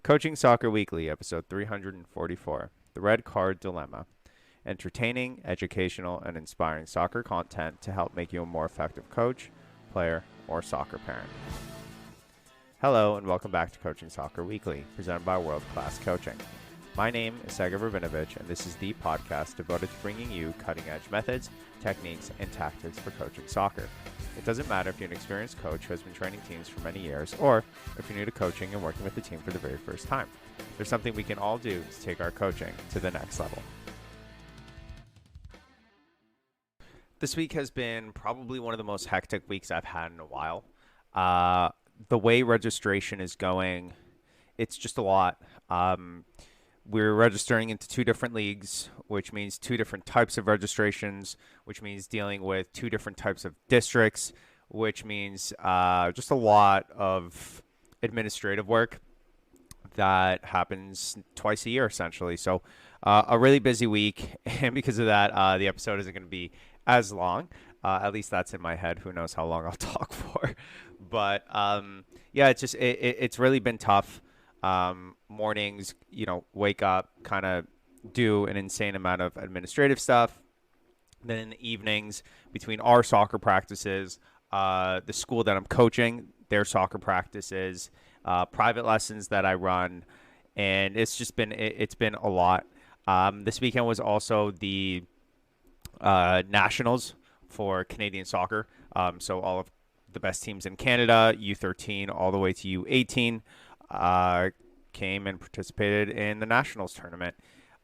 Coaching Soccer Weekly, episode 344 The Red Card Dilemma. Entertaining, educational, and inspiring soccer content to help make you a more effective coach, player, or soccer parent. Hello, and welcome back to Coaching Soccer Weekly, presented by World Class Coaching. My name is Sega Rabinovich, and this is the podcast devoted to bringing you cutting-edge methods, techniques, and tactics for coaching soccer. It doesn't matter if you're an experienced coach who has been training teams for many years, or if you're new to coaching and working with the team for the very first time. There's something we can all do to take our coaching to the next level. This week has been probably one of the most hectic weeks I've had in a while. The way registration is going, it's just a lot. We're registering into two different leagues, which means two different types of registrations, which means dealing with two different types of districts, which means just a lot of administrative work that happens twice a year, essentially. So a really busy week, and because of that, the episode isn't going to be as long. At least that's in my head. Who knows how long I'll talk for? But yeah, it's really been tough. Mornings, wake up, kind of do an insane amount of administrative stuff. Then in the evenings, between our soccer practices, the school that I'm coaching, their soccer practices, private lessons that I run, and it's been a lot. This weekend was also the nationals for Canadian soccer. So all of the best teams in Canada, U13 all the way to U18, came and participated in the nationals tournament.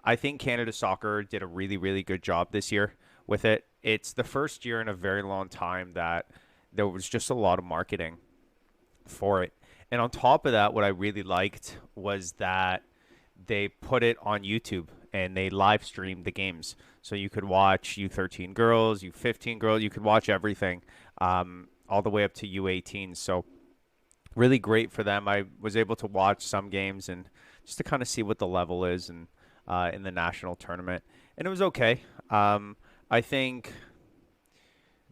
I think Canada Soccer did a really, really good job this year with it. It's the first year in a very long time that there was just a lot of marketing for it. And on top of that, what I really liked was that they put it on YouTube and they live streamed the games. So you could watch U13 girls, U15 girls, you could watch everything, all the way up to U18. So really great for them. I was able to watch some games and just to kind of see what the level is and in the national tournament. And it was okay. I think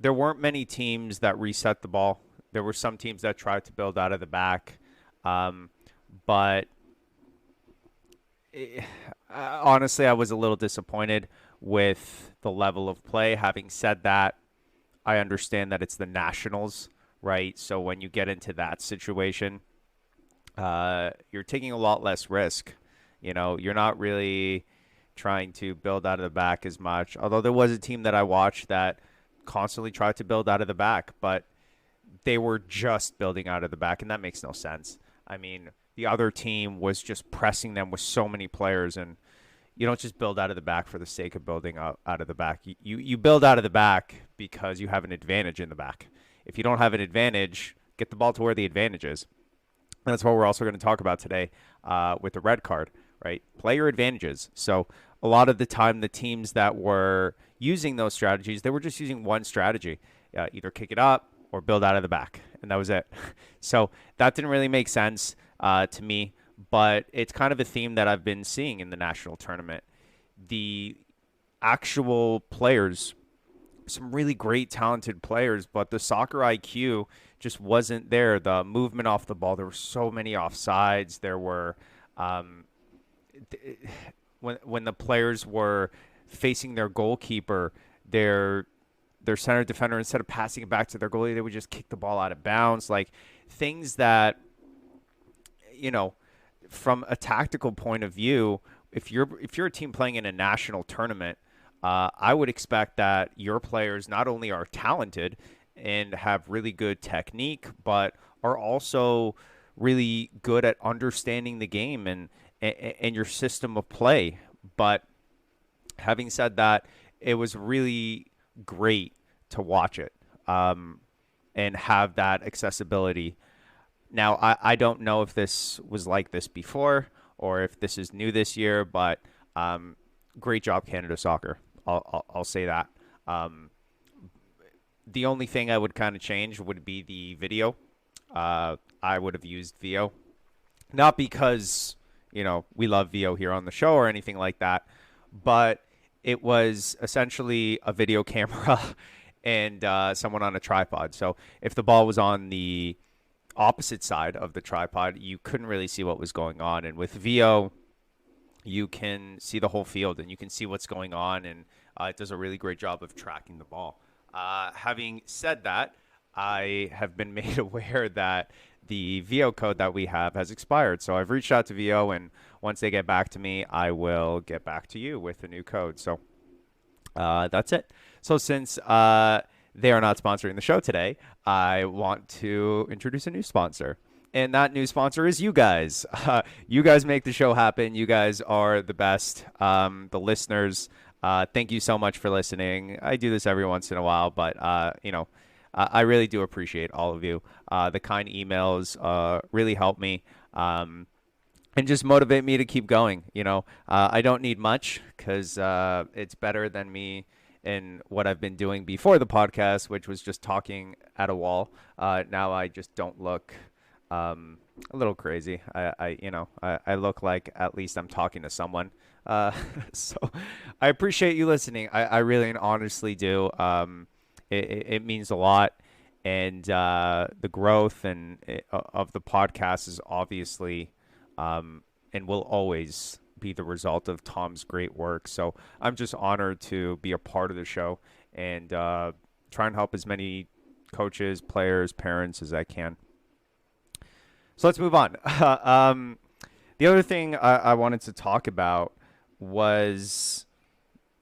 there weren't many teams that reset the ball. There were some teams that tried to build out of the back. But honestly, I was a little disappointed with the level of play. Having said that, I understand that it's the Nationals, right? So when you get into that situation, you're taking a lot less risk. You're not really trying to build out of the back as much. Although there was a team that I watched that constantly tried to build out of the back, but they were just building out of the back, and that makes no sense. I mean, the other team was just pressing them with so many players, and you don't just build out of the back for the sake of building out of the back. You build out of the back because you have an advantage in the back. If you don't have an advantage, get the ball to where the advantage is. And that's what we're also going to talk about today with the red card, right? Play your advantages. So a lot of the time, the teams that were using those strategies, they were just using one strategy, either kick it up or build out of the back. And that was it. So that didn't really make sense to me, but it's kind of a theme that I've been seeing in the national tournament. The actual players, some really great, talented players, but the soccer IQ just wasn't there. The movement off the ball, there were so many offsides. There were when the players were facing their goalkeeper, their center defender, instead of passing it back to their goalie, they would just kick the ball out of bounds. Like things that, from a tactical point of view, if you're a team playing in a national tournament, I would expect that your players not only are talented and have really good technique, but are also really good at understanding the game and your system of play. But having said that, it was really great to watch it and have that accessibility. Now, I don't know if this was like this before or if this is new this year, but great job, Canada Soccer. I'll say that. The only thing I would kind of change would be the video. I would have used VO, not because we love VO here on the show or anything like that, but it was essentially a video camera and someone on a tripod. So if the ball was on the opposite side of the tripod, you couldn't really see what was going on. And with VO, you can see the whole field and you can see what's going on, and it does a really great job of tracking the ball. Having said that, I have been made aware that the VO code that we have has expired. So I've reached out to VO, and once they get back to me, I will get back to you with the new code. So that's it. So since they are not sponsoring the show today, I want to introduce a new sponsor. And that new sponsor is you guys. You guys make the show happen. You guys are the best. The listeners, thank you so much for listening. I do this every once in a while, but, I really do appreciate all of you. The kind emails really help me. And just motivate me to keep going. I don't need much because it's better than me in what I've been doing before the podcast, which was just talking at a wall. Now I just don't look a little crazy. I look like at least I'm talking to someone. So I appreciate you listening. I really and honestly do. It means a lot. And the growth of the podcast is obviously and will always be the result of Tom's great work. So I'm just honored to be a part of the show and try and help as many coaches, players, parents as I can. So let's move on. The other thing I wanted to talk about was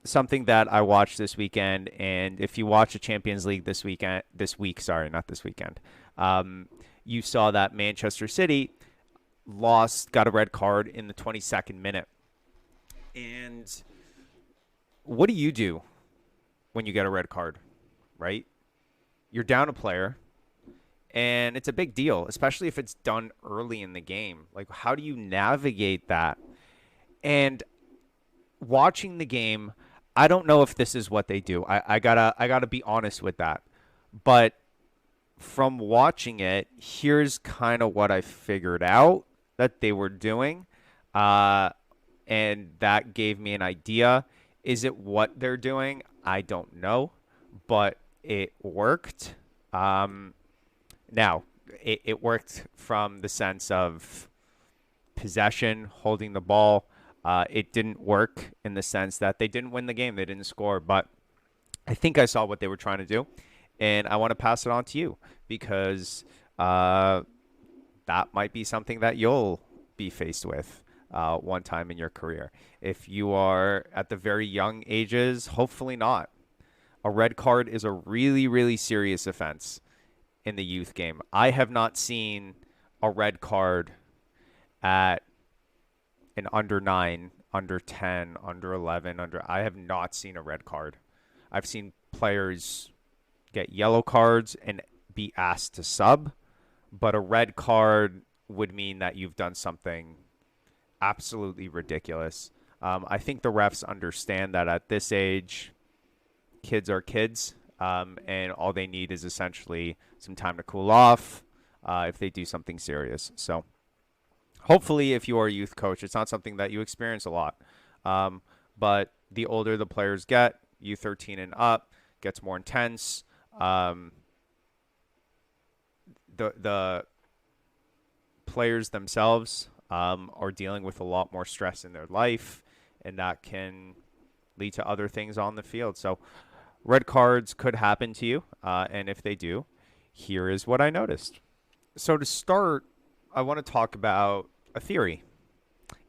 something that I watched this weekend. And if you watch the Champions League this week, you saw that Manchester City got a red card in the 22nd minute. And what do you do when you get a red card, right? You're down a player, and it's a big deal, especially if it's done early in the game. Like, how do you navigate that? And watching the game, I don't know if this is what they do. I gotta be honest with that. But from watching it, here's kind of what I figured out that they were doing. And that gave me an idea. Is it what they're doing? I don't know, but it worked. Now, it worked from the sense of possession, holding the ball. It didn't work in the sense that they didn't win the game. They didn't score, but I think I saw what they were trying to do, and I want to pass it on to you because that might be something that you'll be faced with one time in your career. If you are at the very young ages, hopefully not. A red card is a really, really serious offense in the youth game. I have not seen a red card at an under 9, under 10, under 11, I have not seen a red card. I've seen players get yellow cards and be asked to sub, but a red card would mean that you've done something absolutely ridiculous. I think the refs understand that at this age, kids are kids, and all they need is essentially some time to cool off if they do something serious. So hopefully if you are a youth coach, it's not something that you experience a lot. But the older the players get, U13 and up, gets more intense. The players themselves are dealing with a lot more stress in their life, and that can lead to other things on the field. So red cards could happen to you, and if they do, here is what I noticed. So to start, I want to talk about a theory.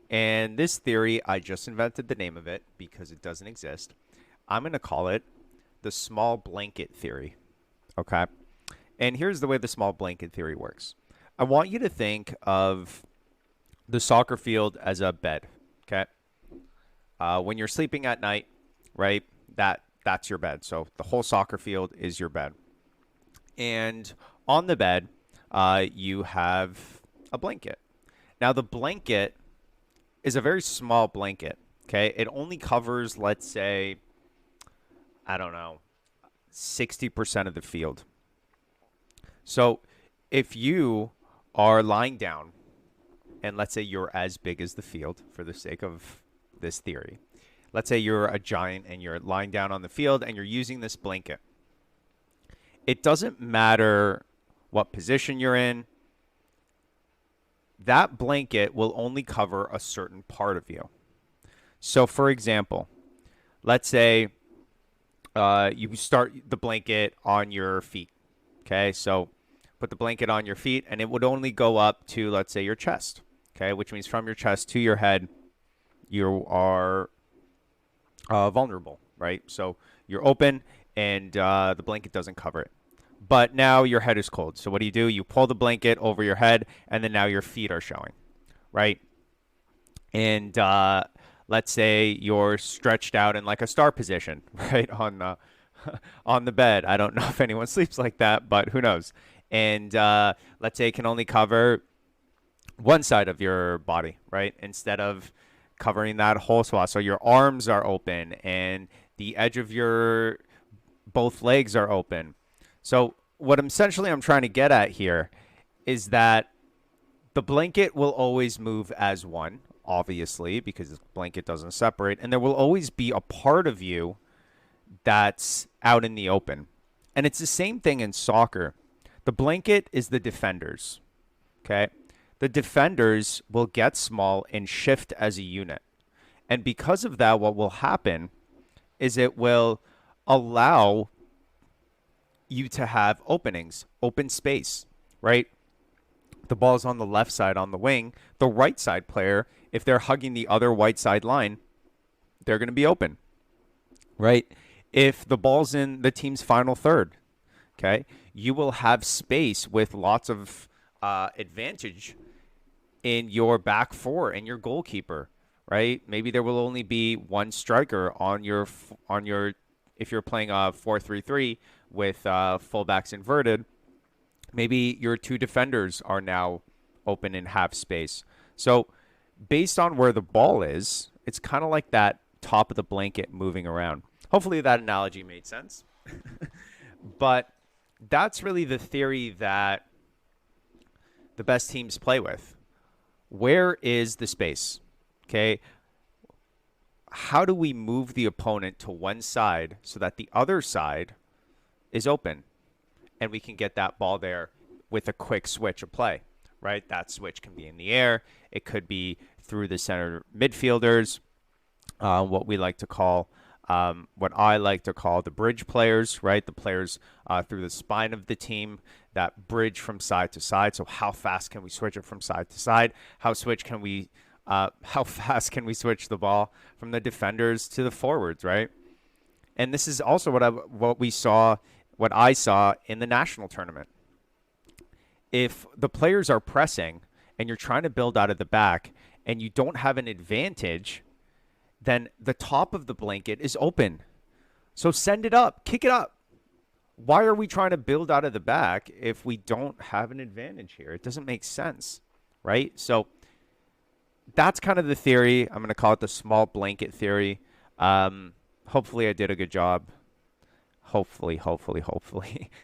And this theory, I just invented the name of it because it doesn't exist. I'm going to call it the small blanket theory. Okay? And here's the way the small blanket theory works. I want you to think of the soccer field as a bed. Okay? When you're sleeping at night, right, that's your bed. So the whole soccer field is your bed. And on the bed, you have a blanket. Now, the blanket is a very small blanket, okay? It only covers, let's say, I don't know, 60% of the field. So if you are lying down, and let's say you're as big as the field for the sake of this theory. Let's say you're a giant and you're lying down on the field and you're using this blanket. It doesn't matter what position you're in. that blanket will only cover a certain part of you. So, for example, let's say you start the blanket on your feet. Okay, so put the blanket on your feet, and it would only go up to, let's say, your chest. Okay, which means from your chest to your head, you are vulnerable, right? So you're open, and the blanket doesn't cover it. But now your head is cold. So what do? You pull the blanket over your head, and then now your feet are showing, right? And let's say you're stretched out in like a star position, right, on the on the bed. I don't know if anyone sleeps like that, but who knows? And let's say it can only cover one side of your body, right, instead of covering that whole swath. So your arms are open, and the edge of your both legs are open. So what I'm trying to get at here is that the blanket will always move as one, obviously, because the blanket doesn't separate, and there will always be a part of you that's out in the open. And it's the same thing in soccer. The blanket is the defenders, okay? The defenders will get small and shift as a unit. And because of that, what will happen is it will allow you to have openings, open space, right? The ball's on the left side on the wing. The right side player, if they're hugging the other white side line, they're going to be open, right? If the ball's in the team's final third, okay, you will have space with lots of advantage in your back four and your goalkeeper, right? Maybe there will only be one striker on your if you're playing a 4-3-3 with fullbacks inverted. Maybe your two defenders are now open and have space. So based on where the ball is, it's kind of like that top of the blanket moving around. Hopefully that analogy made sense. But that's really the theory that the best teams play with. Where is the space? Okay. How do we move the opponent to one side so that the other side is open and we can get that ball there with a quick switch of play, right? That switch can be in the air. It could be through the center midfielders, what I like to call the bridge players, right? The players through the spine of the team that bridge from side to side. So how fast can we switch it from side to side? How fast can we switch the ball from the defenders to the forwards, right? And this is also what I saw in the national tournament. If the players are pressing and you're trying to build out of the back and you don't have an advantage, then the top of the blanket is open. So send it up, kick it up. Why are we trying to build out of the back if we don't have an advantage here? It doesn't make sense, right? So that's kind of the theory. I'm going to call it the small blanket theory. Hopefully I did a good job. Hopefully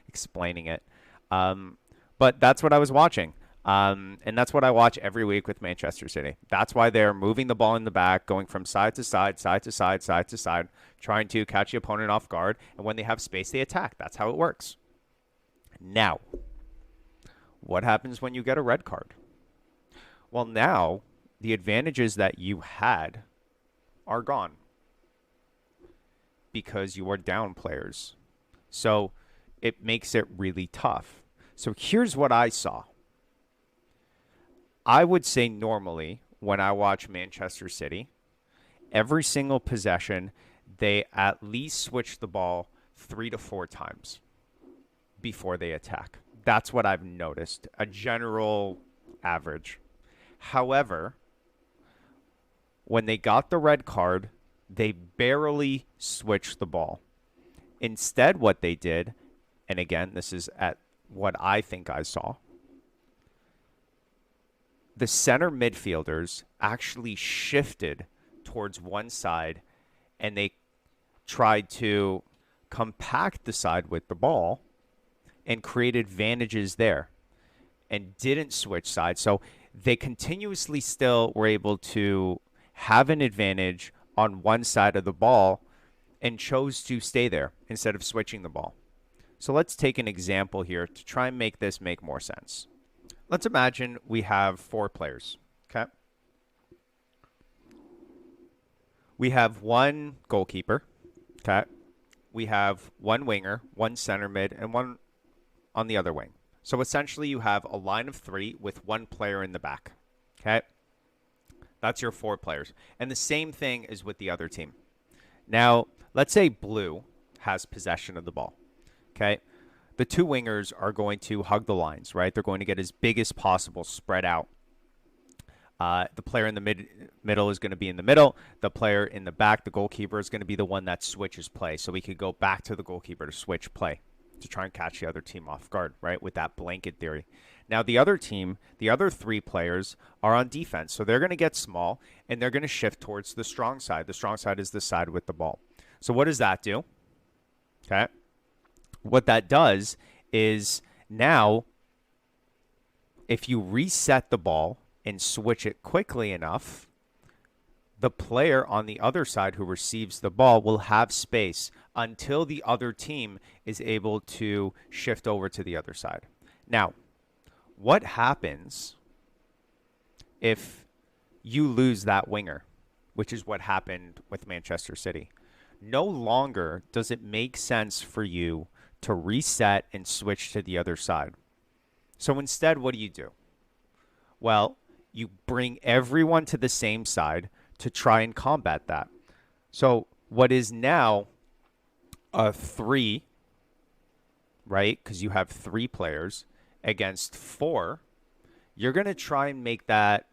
explaining it. But that's what I was watching. And that's what I watch every week with Manchester City. That's why they're moving the ball in the back, going from side to side, side to side, side to side, trying to catch the opponent off guard. And when they have space, they attack. That's how it works. Now, what happens when you get a red card? Well, now the advantages that you had are gone because you are down players. So it makes it really tough. So here's what I saw. I would say normally when I watch Manchester City, every single possession, they at least switch the ball 3 to 4 times before they attack. That's what I've noticed, a general average. However, when they got the red card, they barely switched the ball. Instead, what they did, and again, this is at what I think I saw, the center midfielders actually shifted towards one side and they tried to compact the side with the ball and create advantages there and didn't switch sides. So they continuously still were able to have an advantage on one side of the ball and chose to stay there instead of switching the ball. So let's take an example here to try and make this make more sense. let's imagine we have 4 players. Okay. We have one goalkeeper. Okay. We have one winger, one center mid, and one on the other wing. So essentially, you have a line of 3 with one player in the back. Okay. That's your 4 players. And the same thing is with the other team. Now, let's say blue has possession of the ball. Okay. The 2 wingers are going to hug the lines, right? They're going to get as big as possible spread out. The player in the middle is going to be in the middle. The player in the back, the goalkeeper, is going to be the one that switches play. So we could go back to the goalkeeper to switch play to try and catch the other team off guard, right? With that blanket theory. Now, the other team, the other 3 players are on defense. So they're going to get small and they're going to shift towards the strong side. The strong side is the side with the ball. So what does that do? Okay. What that does is now, if you reset the ball and switch it quickly enough, the player on the other side who receives the ball will have space until the other team is able to shift over to the other side. Now, what happens if you lose that winger, which is what happened with Manchester City? No longer does it make sense for you to reset and switch to the other side. So instead, what do? Well, you bring everyone to the same side to try and combat that. So what is now a 3, right? Because you have 3 players against 4, you're going to try and make that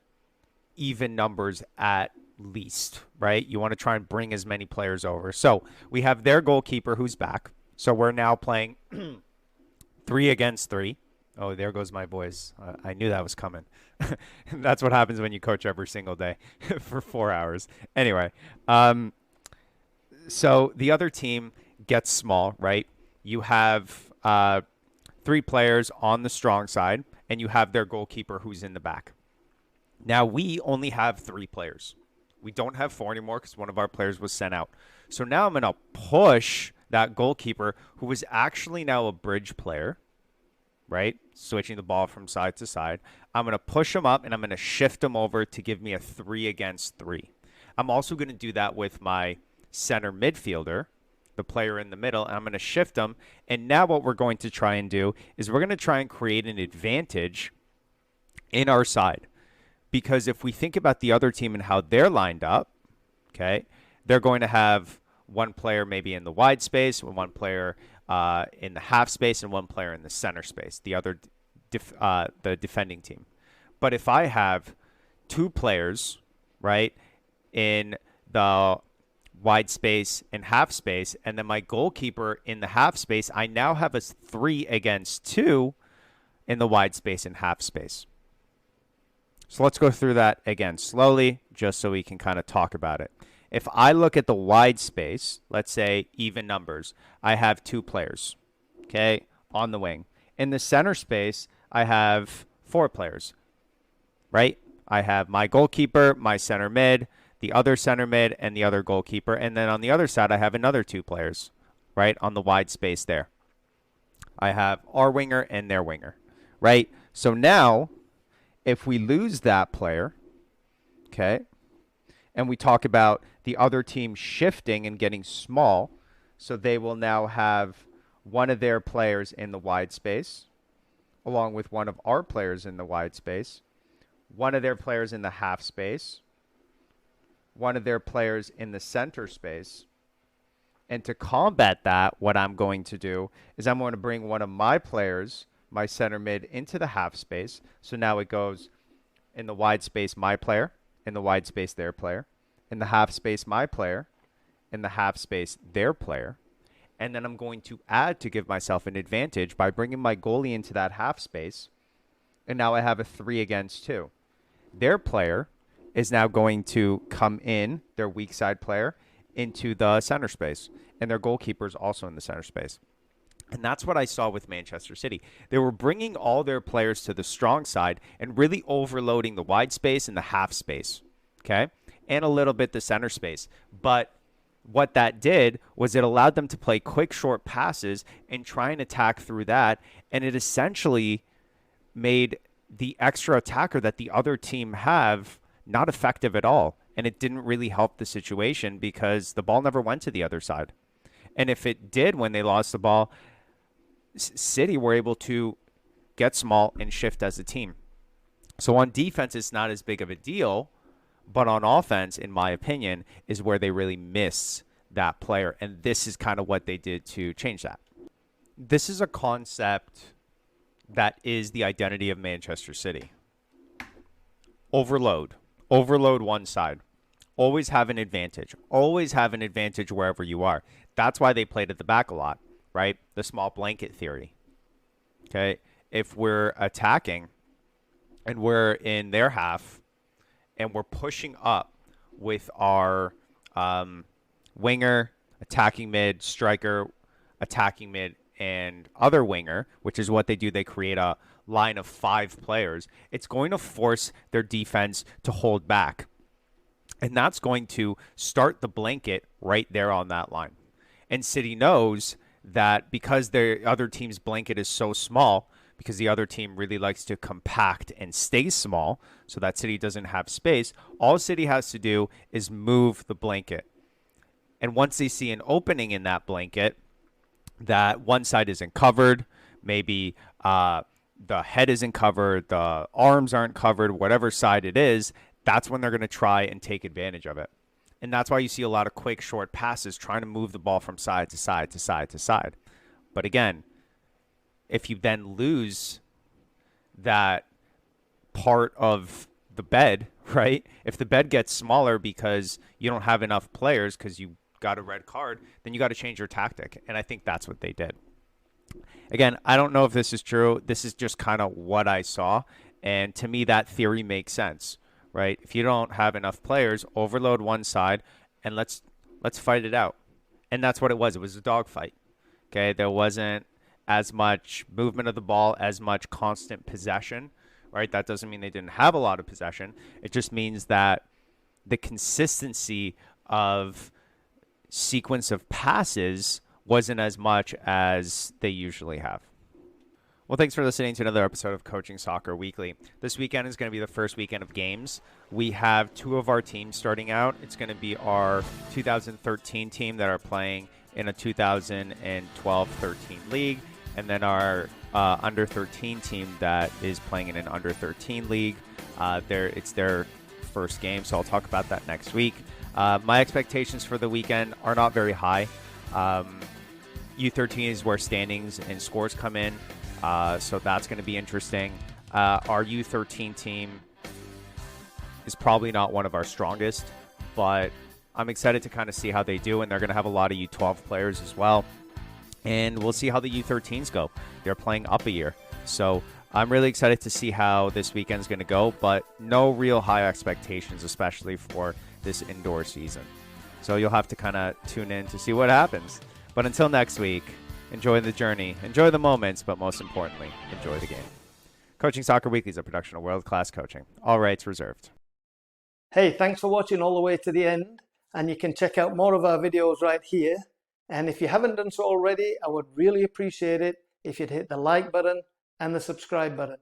even numbers at least, right? You want to try and bring as many players over. So we have their goalkeeper who's back. So we're now playing 3 against 3. Oh, there goes my boys. I knew that was coming. That's what happens when you coach every single day for 4 hours. Anyway, so the other team gets small, right? You have 3 players on the strong side, and you have their goalkeeper who's in the back. Now, we only have 3 players. We don't have 4 anymore because one of our players was sent out. So now I'm going to push that goalkeeper, who was actually now a bridge player, right? Switching the ball from side to side. I'm going to push him up and I'm going to shift him over to give me a 3 against 3. I'm also going to do that with my center midfielder, the player in the middle, and I'm going to shift him. And now what we're going to try and do is we're going to try and create an advantage in our side. Because if we think about the other team and how they're lined up, okay, they're going to have one player maybe in the wide space, one player in the half space, and one player in the center space, the other the defending team. But if I have 2 players, right, in the wide space and half space, and then my goalkeeper in the half space, I now have a 3 against 2 in the wide space and half space. So let's go through that again slowly, just so we can kind of talk about it. If I look at the wide space, let's say even numbers, I have 2 players, okay, on the wing. In the center space, I have 4 players, right? I have my goalkeeper, my center mid, the other center mid, and the other goalkeeper. And then on the other side, I have another 2 players, right, on the wide space there. I have our winger and their winger, right? So now, if we lose that player, okay, and we talk about the other team shifting and getting small, so they will now have one of their players in the wide space, along with one of our players in the wide space, one of their players in the half space, one of their players in the center space. And to combat that, what I'm going to do is I'm going to bring one of my players, my center mid, into the half space. So now it goes in the wide space, my player, in the wide space, their player, in the half space, my player, in the half space, their player. And then I'm going to add to give myself an advantage by bringing my goalie into that half space. And now I have a 3 against 2. Their player is now going to come in, their weak side player, into the center space. And their goalkeeper is also in the center space. And that's what I saw with Manchester City. They were bringing all their players to the strong side and really overloading the wide space and the half space, okay, and a little bit the center space. But what that did was it allowed them to play quick, short passes and try and attack through that. And it essentially made the extra attacker that the other team have not effective at all. And it didn't really help the situation because the ball never went to the other side. And if it did when they lost the ball, City were able to get small and shift as a team. So on defense, it's not as big of a deal. But on offense, in my opinion, is where they really miss that player. And this is kind of what they did to change that. This is a concept that is the identity of Manchester City. Overload. Overload one side. Always have an advantage. Always have an advantage wherever you are. That's why they played at the back a lot, right? The small blanket theory. Okay. If we're attacking and we're in their half and we're pushing up with our winger, attacking mid, striker, attacking mid, and other winger, which is what they do. They create a line of 5 players. It's going to force their defense to hold back. And that's going to start the blanket right there on that line. And City knows that because their other team's blanket is so small, because the other team really likes to compact and stay small so that City doesn't have space, all City has to do is move the blanket. And once they see an opening in that blanket, that one side isn't covered, maybe the head isn't covered, the arms aren't covered, whatever side it is, that's when they're going to try and take advantage of it. And that's why you see a lot of quick, short passes trying to move the ball from side to side to side to side. But again, if you then lose that part of the bed, right? If the bed gets smaller because you don't have enough players because you got a red card, then you got to change your tactic. And I think that's what they did. Again, I don't know if this is true. This is just kind of what I saw. And to me, that theory makes sense, right? If you don't have enough players, overload one side and let's fight it out. And that's what it was. It was a dogfight. Okay, there wasn't as much movement of the ball, as much constant possession, right? That doesn't mean they didn't have a lot of possession. It just means that the consistency of sequence of passes wasn't as much as they usually have. Well, thanks for listening to another episode of Coaching Soccer Weekly. This weekend is going to be the first weekend of games. We have 2 of our teams starting out. It's going to be our 2013 team that are playing in a 2012-13 league, and then our under 13 team that is playing in an under 13 league. It's their first game, so I'll talk about that next week. My expectations for the weekend are not very high. U13 is where standings and scores come in, so that's going to be interesting. Our U13 team is probably not one of our strongest, but I'm excited to kind of see how they do, and they're going to have a lot of U12 players as well. And we'll see how the U13s go. They're playing up a year. So I'm really excited to see how this weekend's going to go, but no real high expectations, especially for this indoor season. So you'll have to kind of tune in to see what happens. But until next week, enjoy the journey, enjoy the moments, but most importantly, enjoy the game. Coaching Soccer Weekly is a production of World Class Coaching. All rights reserved. Hey, thanks for watching all the way to the end. And you can check out more of our videos right here. And if you haven't done so already, I would really appreciate it if you'd hit the like button and the subscribe button.